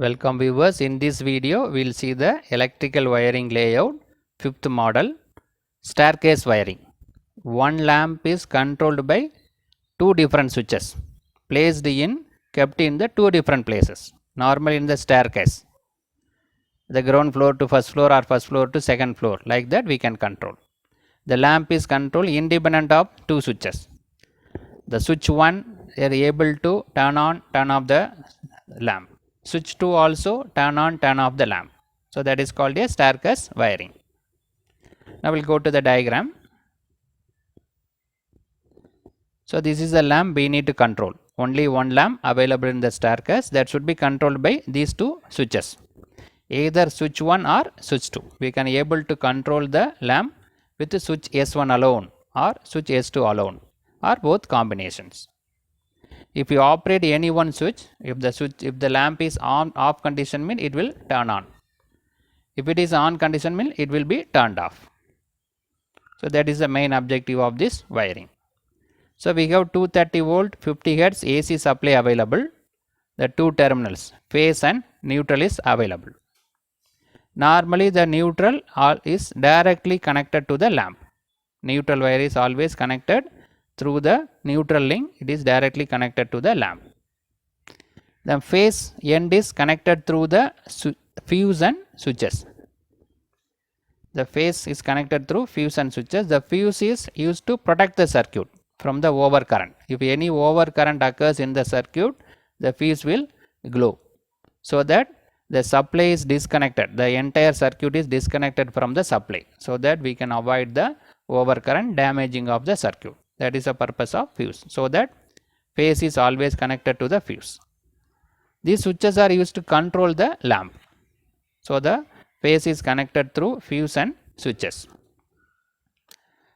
Welcome viewers. In this video we will see the electrical wiring layout, fifth model, staircase wiring. One lamp is controlled by two different switches kept in the two different places, normally in the staircase, the ground floor to first floor or first floor to second floor. Like that we can control. The lamp is controlled independent of two switches. The switch 1 are able to turn on, turn off the lamp. Switch 2 also turn on, turn off the lamp. So that is called a staircase wiring. Now we'll go to the diagram. So this is the lamp we need to control. Only one lamp available in the staircase, that should be controlled by these two switches. Either switch 1 or switch 2. We can able to control the lamp with the switch S1 alone or switch S2 alone, or both combinations. If you operate any one switch, if the lamp is on off condition, mean it will turn on. If it is on condition, mean it will be turned off. So that is the main objective of this wiring. So we have 230 volt 50 Hz AC supply available. The two terminals, phase and neutral, is available. Normally the neutral is directly connected to the lamp. Neutral wire is always connected through the neutral link, it is directly connected to the lamp. The phase end is connected through the fuse and switches. The phase is connected through fuse and switches. The fuse is used to protect the circuit from the overcurrent. If any overcurrent occurs in the circuit, the fuse will glow, so that the supply is disconnected. The entire circuit is disconnected from the supply, so that we can avoid the overcurrent damaging of the circuit. That is the purpose of fuse, so that phase is always connected to the fuse. These switches are used to control the lamp. So the phase is connected through fuse and switches.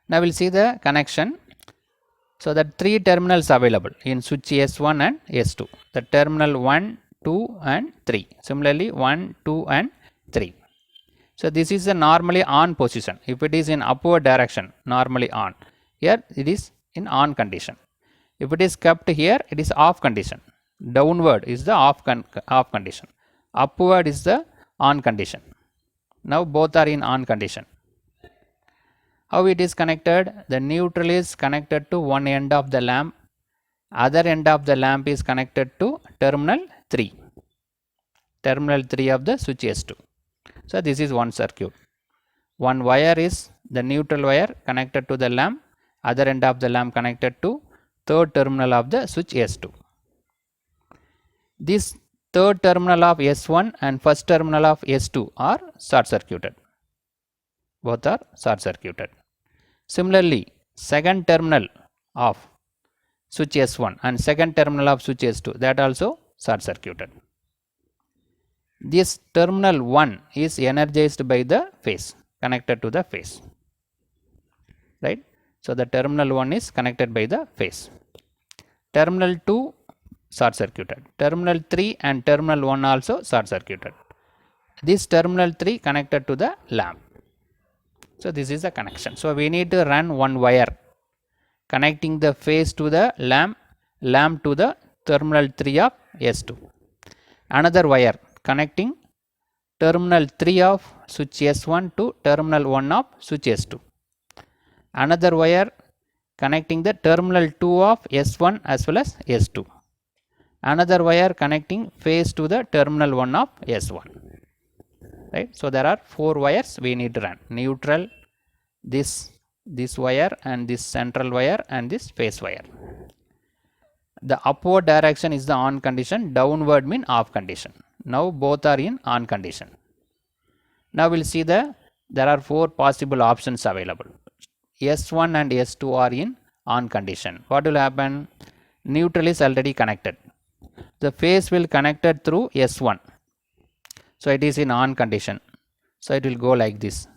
Now we will see the connection. So the three terminals available in switch S1 and S2. The terminal 1, 2 and 3. Similarly 1, 2 and 3. So this is the normally on position. If it is in upward direction, normally on. Here it is in on condition. If it is kept here, it is off condition. Downward is the off condition. Upward is the on condition. Now both are in on condition. How it is connected? The neutral is connected to one end of the lamp. Other end of the lamp is connected to terminal 3. Terminal 3 of the switch S2. So this is one circuit. One wire is the neutral wire connected to the lamp. Other end of the lamp connected to third terminal of the switch S2. This third terminal of S1 and first terminal of S2 are short circuited. Both are short circuited. Similarly, second terminal of switch S1 and second terminal of switch S2, that also short circuited. This terminal 1 is energized by the phase, connected to the phase, right? So the terminal 1 is connected by the phase. Terminal 2 short circuited. Terminal 3 and terminal 1 also short circuited. This terminal 3 connected to the lamp. So this is the connection. So we need to run one wire connecting the phase to the lamp to the terminal 3 of S2. Another wire connecting terminal 3 of switch S1 to terminal 1 of switch S2. Another wire connecting the terminal 2 of S1 as well as S2. Another wire connecting phase to the terminal 1 of S1. Right? So there are 4 wires we need to run. Neutral, this wire, and this central wire, and this phase wire. The upward direction is the on condition, downward mean off condition. Now both are in on condition. Now we'll see there are 4 possible options available. S1 and S2 are in on condition. What will happen? Neutral is already connected. The phase will connected through S1. So it is in on condition. So it will go like this.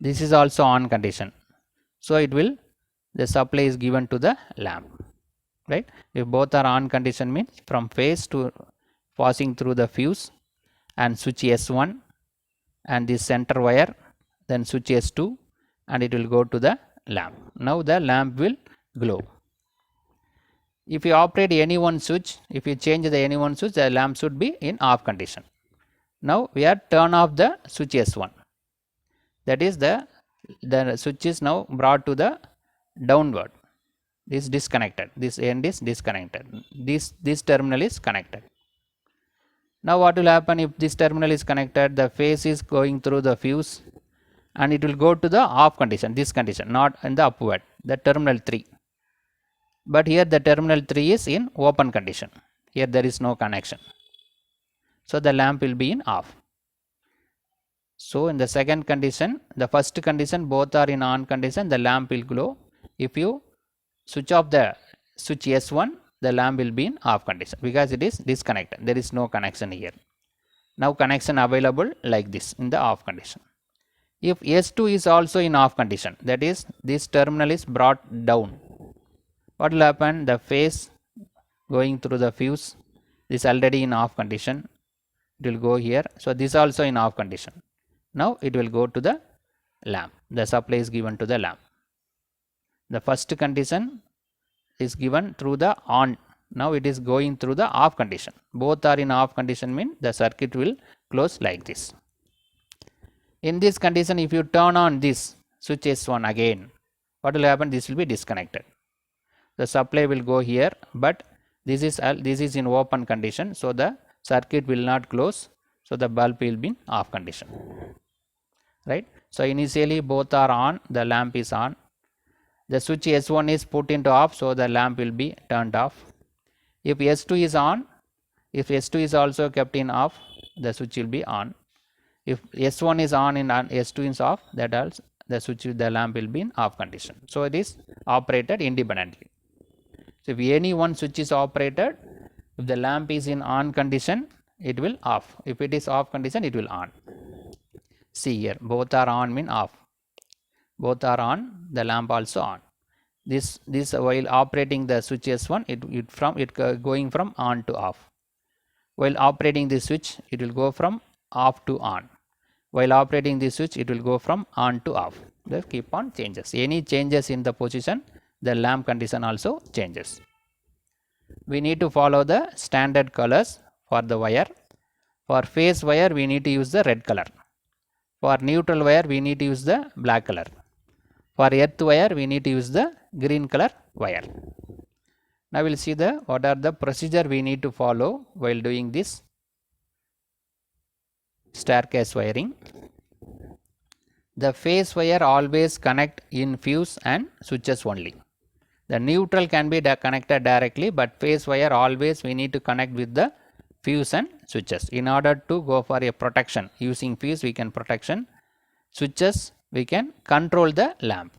This is also on condition. So the supply is given to the lamp. Right? If both are on condition, means from phase to passing through the fuse and switch S1 and this center wire, then switch S2, and it will go to the lamp. Now the lamp will glow. If you operate any one switch, if you change the any one switch, the lamp should be in off condition. Now we are turn off the switch S1. That is the switch is now brought to the downward. This is disconnected. This end is disconnected. This terminal is connected. Now what will happen if this terminal is connected? The phase is going through the fuse and it will go to the off condition, this condition, not in the upward, the terminal 3. But here the terminal 3 is in open condition. Here there is no connection. So the lamp will be in off. So in the second condition, the first condition both are in on condition, the lamp will glow. If you switch off the switch S1, the lamp will be in off condition because it is disconnected. There is no connection here. Now connection available like this in the off condition. If S2 is also in off condition, that is this terminal is brought down, what will happen? The phase going through the fuse is already in off condition. It will go here. So this also in off condition. Now it will go to the lamp. The supply is given to the lamp. The first condition is given through the on. Now it is going through the off condition. Both are in off condition mean the circuit will close like this. In this condition, if you turn on this switch S1 again, what will happen? This will be disconnected. The supply will go here, but this is in open condition, so the circuit will not close. So the bulb will be in off condition. Right? So initially both are on, the lamp is on. The switch S1 is put into off, so the lamp will be turned off. If S2 is on, if S2 is also kept in off, the switch will be on. If S1 is on and S2 is off, that also the lamp will be in off condition. So it is operated independently. So if any one switch is operated, if the lamp is in on condition, it will off. If it is off condition, it will on. See here, both are on mean off. Both are on, the lamp also on. This while operating the switch S1, it going from on to off. While operating the switch, it will go from off to on. While operating the switch, it will go from on to off. They keep on changes. Any changes in the position, the lamp condition also changes. We need to follow the standard colors for the wire. For phase wire, we need to use the red color. For neutral wire, we need to use the black color. For earth wire, we need to use the green color wire. Now we will see what are the procedure we need to follow while doing this staircase wiring. The phase wire always connect in fuse and switches only. The neutral can be connected directly, but phase wire always we need to connect with the fuse and switches. In order to go for a protection, using fuse we can protection, switches we can control the lamp.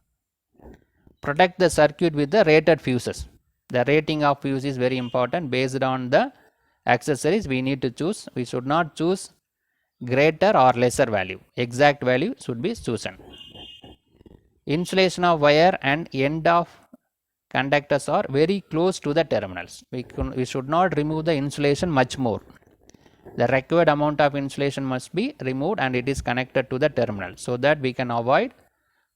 Protect the circuit with the rated fuses. The rating of fuse is very important. Based on the accessories we need to choose. We should not choose greater or lesser value. Exact value should be chosen. Insulation of wire and end of conductors are very close to the terminals. We should not remove the insulation much more. The required amount of insulation must be removed and it is connected to the terminal, so that we can avoid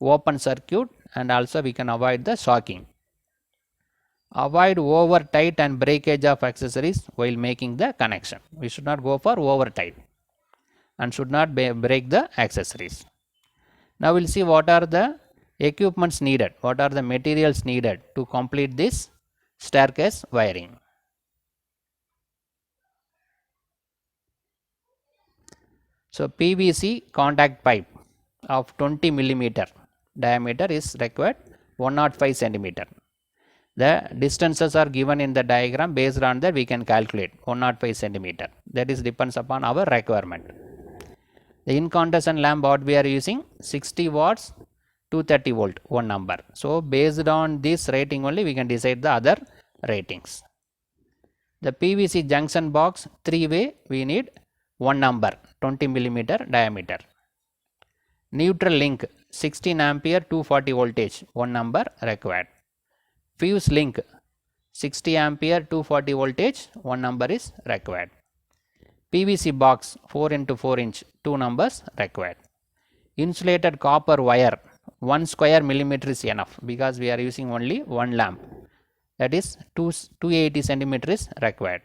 open circuit and also we can avoid the shocking. Avoid over tight and breakage of accessories while making the connection. We should not go for over tight and should not break the accessories. Now we will see what are the equipments needed, what are the materials needed to complete this staircase wiring. So PVC contact pipe of 20 millimeter diameter is required, 105 centimeter. The distances are given in the diagram. Based on that we can calculate 105 centimeter. That is depends upon our requirement. The incandescent lamp what we are using 60 watts 230 volt one number. So based on this rating only we can decide the other ratings. The PVC junction box 3-way we need one number 20 millimeter diameter. Neutral link 16 ampere 240 voltage one number required. Fuse link 60 ampere 240 voltage one number is required. PVC box 4 into 4 inch 2 numbers required. Insulated copper wire 1 square millimeter is enough because we are using only one lamp. that is 280 centimeter is required.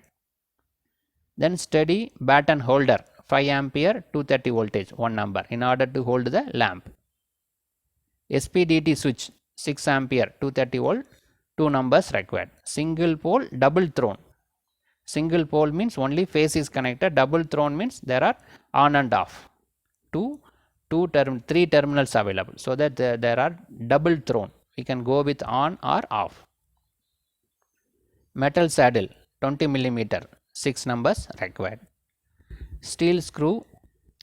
Then steady batten holder 5 ampere 230 voltage, one number, in order to hold the lamp. SPDT switch 6 ampere 230 volt, two numbers required. Single pole double thrown. Single pole means only phase is connected, double thrown means there are on and off. Three terminals available, so that there are double thrown. We can go with on or off. Metal saddle 20 millimeter, 6 numbers required. Steel screw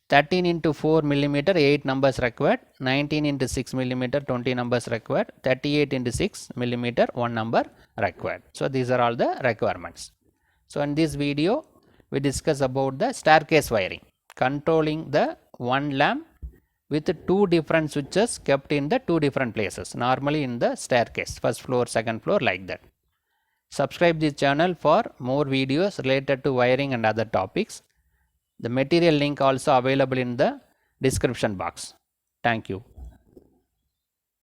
13 into 4 millimeter, 8 numbers required. 19 into 6 millimeter, 20 numbers required. 38 into 6 millimeter, 1 number required. So these are all the requirements. So in this video we discuss about the staircase wiring, controlling the one lamp with two different switches kept in the two different places, normally in the staircase, first floor, second floor, like that. Subscribe this channel for more videos related to wiring and other topics. The material link also available in the description box. Thank you.